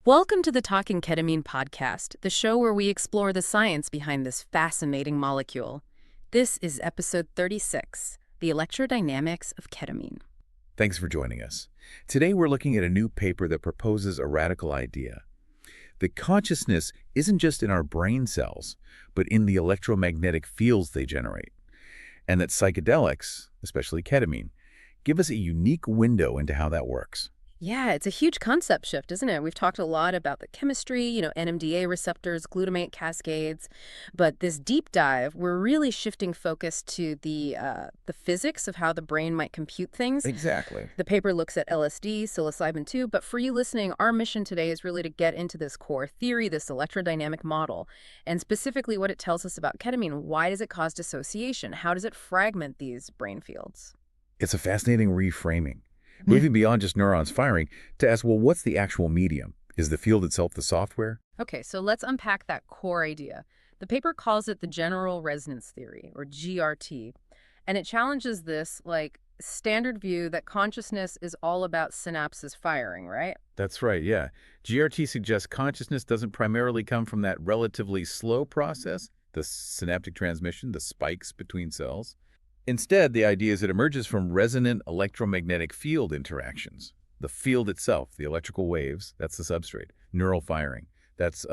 Welcome to the Talking Ketamine podcast, the show where we explore the science behind this fascinating molecule. This is episode 36, the Electrodynamics of Ketamine. Thanks for joining us. Today we're looking at a new paper that proposes a radical idea. That consciousness isn't just in our brain cells, but in the electromagnetic fields they generate. And that psychedelics, especially ketamine, give us a unique window into how that works. Yeah, it's a huge concept shift, isn't it? We've talked a lot about the chemistry, NMDA receptors, glutamate cascades, but this deep dive, we're really shifting focus to the physics of how the brain might compute things. Exactly. The paper looks at LSD, psilocybin too, but for you listening, our mission today is really to get into this core theory, this electrodynamic model, and specifically what it tells us about ketamine. Why does it cause dissociation? How does it fragment these brain fields? It's a fascinating reframing. Moving beyond just neurons firing to ask, well, what's the actual medium? Is the field itself the software? Okay, so let's unpack that core idea. The paper calls it the general resonance theory, or GRT, and it challenges this, standard view that consciousness is all about synapses firing, right? That's right, yeah. GRT suggests consciousness doesn't primarily come from that relatively slow process, the synaptic transmission, the spikes between cells. Instead, the idea is it emerges from resonant electromagnetic field interactions. The field itself, the electrical waves, that's the substrate. Neural firing, that's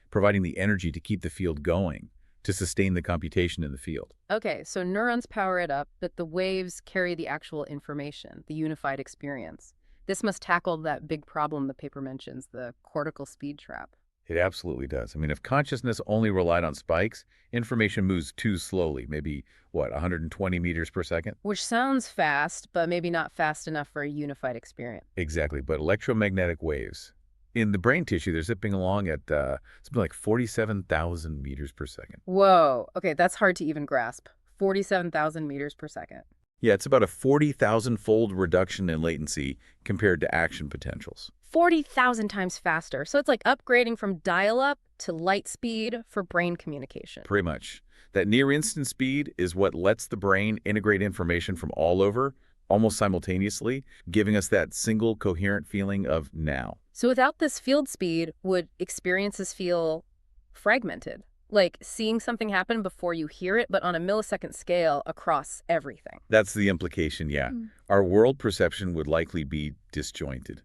providing the energy to keep the field going, to sustain the computation in the field. Okay, so neurons power it up, but the waves carry the actual information, the unified experience. This must tackle that big problem the paper mentions, the cortical speed trap. It absolutely does. I mean, if consciousness only relied on spikes, information moves too slowly, maybe, 120 meters per second? Which sounds fast, but maybe not fast enough for a unified experience. Exactly, but electromagnetic waves. In the brain tissue, they're zipping along at something like 47,000 meters per second. Whoa, okay, that's hard to even grasp. 47,000 meters per second. Yeah, it's about a 40,000-fold reduction in latency compared to action potentials. 40,000 times faster. So it's like upgrading from dial-up to light speed for brain communication. Pretty much. That near-instant speed is what lets the brain integrate information from all over, almost simultaneously, giving us that single coherent feeling of now. So without this field speed, would experiences feel fragmented? Like seeing something happen before you hear it, but on a millisecond scale across everything. That's the implication, yeah. Our world perception would likely be disjointed.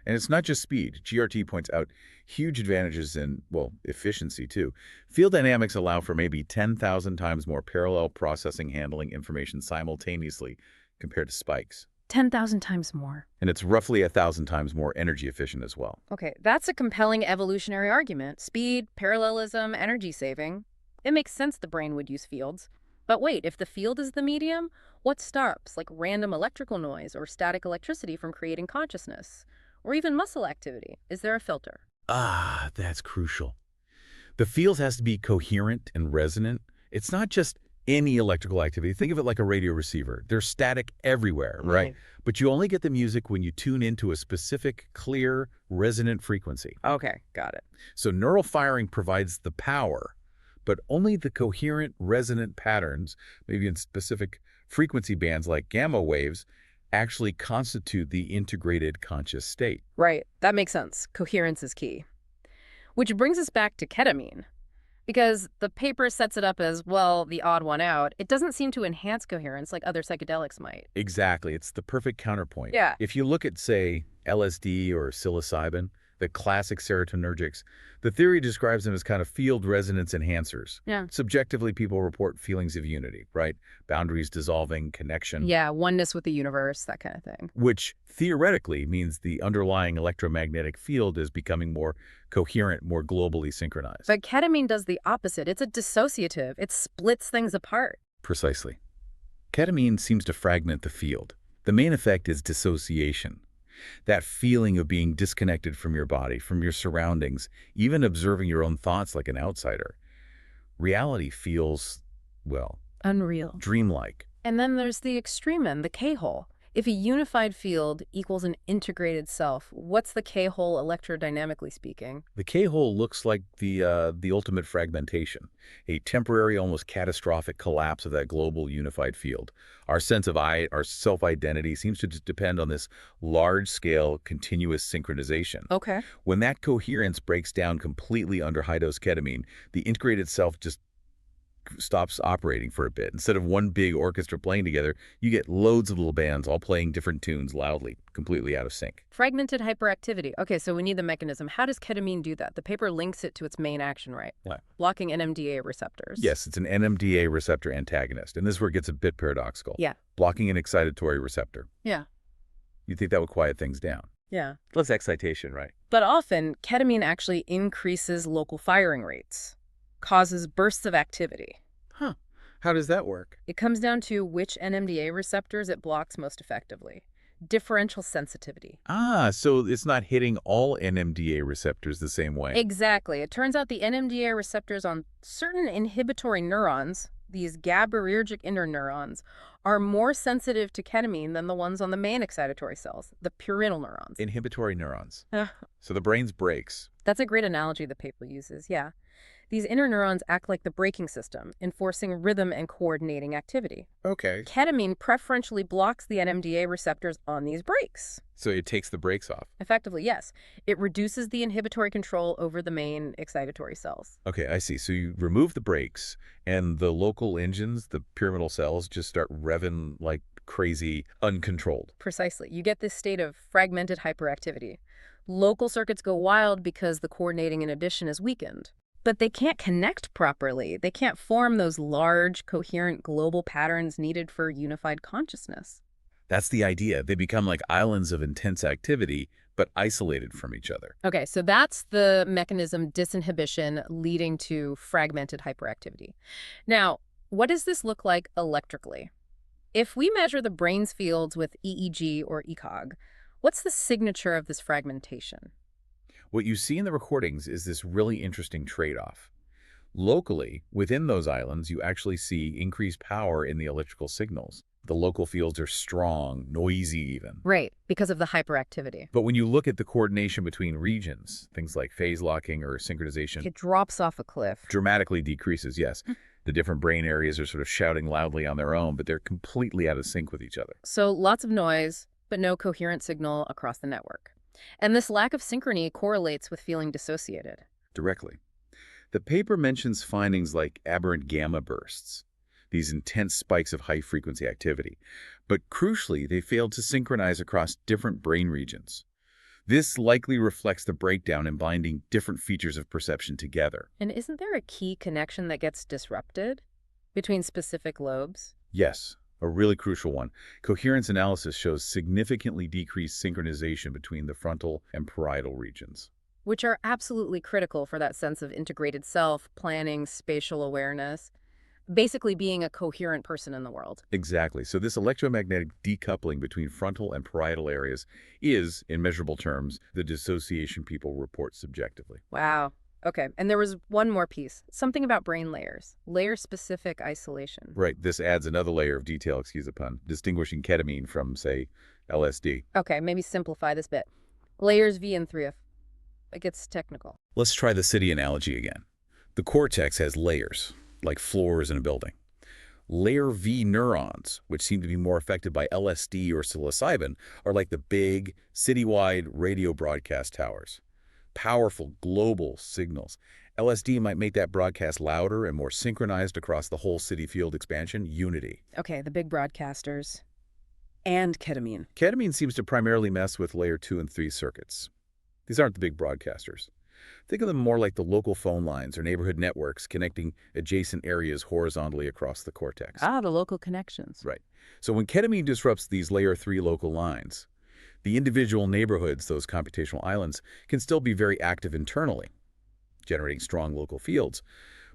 And it's not just speed. GRT points out huge advantages in, efficiency too. Field dynamics allow for maybe 10,000 times more parallel processing handling information simultaneously compared to spikes. 10,000 times more. And it's roughly 1,000 times more energy efficient as well. Okay, that's a compelling evolutionary argument. Speed, parallelism, energy saving. It makes sense the brain would use fields. But wait, if the field is the medium, what stops, random electrical noise or static electricity from creating consciousness? Or even muscle activity? Is there a filter? Ah, that's crucial. The field has to be coherent and resonant. It's not just any electrical activity. Think of it like a radio receiver. They're static everywhere, right? But you only get the music when you tune into a specific, clear, resonant frequency. Okay, got it. So neural firing provides the power, but only the coherent, resonant patterns, maybe in specific frequency bands like gamma waves, actually constitute the integrated conscious state. Right, that makes sense. Coherence is key. Which brings us back to ketamine. Because the paper sets it up as, the odd one out. It doesn't seem to enhance coherence like other psychedelics might. Exactly. It's the perfect counterpoint. Yeah. If you look at, say, LSD or psilocybin, the classic serotonergics, the theory describes them as kind of field resonance enhancers. Yeah. Subjectively, people report feelings of unity, right? Boundaries dissolving, connection. Yeah, oneness with the universe, that kind of thing. Which theoretically means the underlying electromagnetic field is becoming more coherent, more globally synchronized. But ketamine does the opposite. It's a dissociative. It splits things apart. Precisely. Ketamine seems to fragment the field. The main effect is dissociation. That feeling of being disconnected from your body, from your surroundings, even observing your own thoughts like an outsider. Reality feels, unreal. Dreamlike. And then there's the extreme end, the K-hole. If a unified field equals an integrated self, what's the K-hole electrodynamically speaking? The K-hole looks like the ultimate fragmentation, a temporary, almost catastrophic collapse of that global unified field. Our sense of our self-identity seems to just depend on this large-scale, continuous synchronization. Okay. When that coherence breaks down completely under high-dose ketamine, the integrated self just stops operating for a bit. Instead of one big orchestra playing together, you get loads of little bands all playing different tunes loudly, completely out of sync. Fragmented hyperactivity. Okay, so we need the mechanism. How does ketamine do that? The paper links it to its main action, right? Yeah. Blocking NMDA receptors. Yes, it's an NMDA receptor antagonist, and this is where it gets a bit paradoxical. Yeah. Blocking an excitatory receptor. Yeah. You'd think that would quiet things down. Yeah. Less excitation, right? But often, ketamine actually increases local firing rates, causes bursts of activity. Huh. How does that work? It comes down to which NMDA receptors it blocks most effectively. Differential sensitivity. Ah, so it's not hitting all NMDA receptors the same way. Exactly. It turns out the NMDA receptors on certain inhibitory neurons, these GABAergic interneurons, are more sensitive to ketamine than the ones on the main excitatory cells, the pyramidal neurons. Inhibitory neurons. Uh, So the brain's brakes. That's a great analogy the paper uses, yeah. These interneurons act like the braking system, enforcing rhythm and coordinating activity. Okay. Ketamine preferentially blocks the NMDA receptors on these brakes. So it takes the brakes off. Effectively, yes. It reduces the inhibitory control over the main excitatory cells. Okay, I see. So you remove the brakes, and the local engines, the pyramidal cells, just start revving like crazy, uncontrolled. Precisely. You get this state of fragmented hyperactivity. Local circuits go wild because the coordinating inhibition is weakened. But they can't connect properly. They can't form those large, coherent global patterns needed for unified consciousness. That's the idea. They become like islands of intense activity, but isolated from each other. Okay, so that's the mechanism disinhibition leading to fragmented hyperactivity. Now, what does this look like electrically? If we measure the brain's fields with EEG or ECOG, what's the signature of this fragmentation? What you see in the recordings is this really interesting trade-off. Locally, within those islands, you actually see increased power in the electrical signals. The local fields are strong, noisy even. Right, because of the hyperactivity. But when you look at the coordination between regions, things like phase locking or synchronization, It drops off a cliff. dramatically decreases, yes. The different brain areas are sort of shouting loudly on their own, but they're completely out of sync with each other. So lots of noise, but no coherent signal across the network. And this lack of synchrony correlates with feeling dissociated. Directly. The paper mentions findings like aberrant gamma bursts, these intense spikes of high-frequency activity. But crucially, they failed to synchronize across different brain regions. This likely reflects the breakdown in binding different features of perception together. And isn't there a key connection that gets disrupted between specific lobes? Yes, a really crucial one. Coherence analysis shows significantly decreased synchronization between the frontal and parietal regions. Which are absolutely critical for that sense of integrated self, planning, spatial awareness, basically being a coherent person in the world. Exactly. So this electromagnetic decoupling between frontal and parietal areas is, in measurable terms, the dissociation people report subjectively. Wow. Okay, and there was one more piece, something about brain layers, layer-specific isolation. Right. This adds another layer of detail, excuse the pun, distinguishing ketamine from, say, LSD. Okay, maybe simplify this bit. Layers V and 3F. It gets technical. Let's try the city analogy again. The cortex has layers, like floors in a building. Layer V neurons, which seem to be more affected by LSD or psilocybin, are like the big, citywide radio broadcast towers. Powerful global signals. LSD might make that broadcast louder and more synchronized across the whole city field expansion, unity. Okay, the big broadcasters. And ketamine. Ketamine seems to primarily mess with layer 2 and 3 circuits. These aren't the big broadcasters. Think of them more like the local phone lines or neighborhood networks connecting adjacent areas horizontally across the cortex. Ah, the local connections. Right. So when ketamine disrupts these layer 3 local lines, the individual neighborhoods, those computational islands, can still be very active internally, generating strong local fields,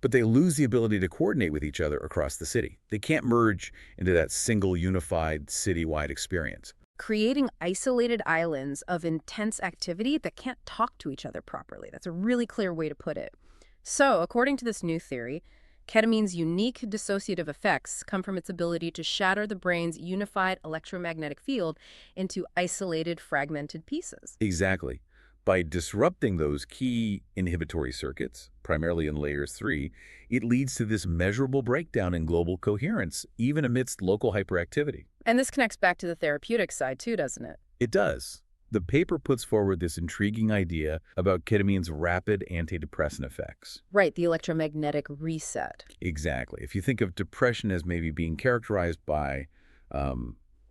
but they lose the ability to coordinate with each other across the city. They can't merge into that single unified citywide experience. Creating isolated islands of intense activity that can't talk to each other properly. That's a really clear way to put it. So, according to this new theory, Ketamine's unique dissociative effects come from its ability to shatter the brain's unified electromagnetic field into isolated, fragmented pieces. Exactly. By disrupting those key inhibitory circuits, primarily in layers 3, it leads to this measurable breakdown in global coherence, even amidst local hyperactivity. And this connects back to the therapeutic side too, doesn't it? It does. The paper puts forward this intriguing idea about ketamine's rapid antidepressant effects. Right, the electromagnetic reset. Exactly. If you think of depression as maybe being characterized by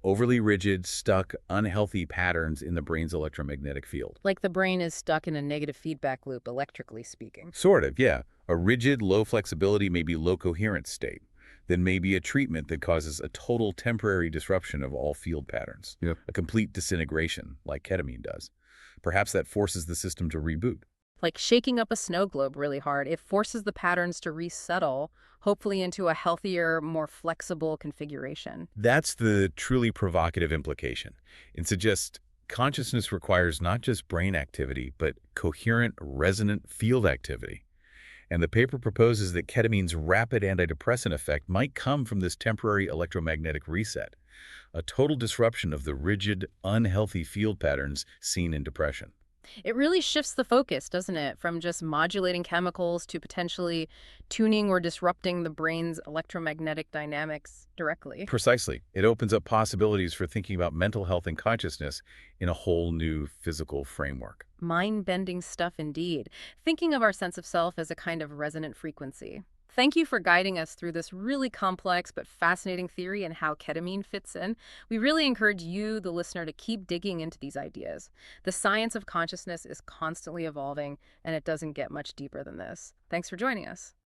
overly rigid, stuck, unhealthy patterns in the brain's electromagnetic field. Like the brain is stuck in a negative feedback loop, electrically speaking. Sort of, yeah. A rigid, low flexibility, maybe low coherence state. Then maybe a treatment that causes a total temporary disruption of all field patterns. Yep. A complete disintegration, like ketamine does. Perhaps that forces the system to reboot. Like shaking up a snow globe really hard, it forces the patterns to resettle, hopefully into a healthier, more flexible configuration. That's the truly provocative implication. It suggests consciousness requires not just brain activity, but coherent, resonant field activity. And the paper proposes that ketamine's rapid antidepressant effect might come from this temporary electromagnetic reset, a total disruption of the rigid, unhealthy field patterns seen in depression. It really shifts the focus, doesn't it? From just modulating chemicals to potentially tuning or disrupting the brain's electromagnetic dynamics directly. Precisely. It opens up possibilities for thinking about mental health and consciousness in a whole new physical framework. Mind-bending stuff indeed. Thinking of our sense of self as a kind of resonant frequency. Thank you for guiding us through this really complex but fascinating theory and how ketamine fits in. We really encourage you, the listener, to keep digging into these ideas. The science of consciousness is constantly evolving, and it doesn't get much deeper than this. Thanks for joining us.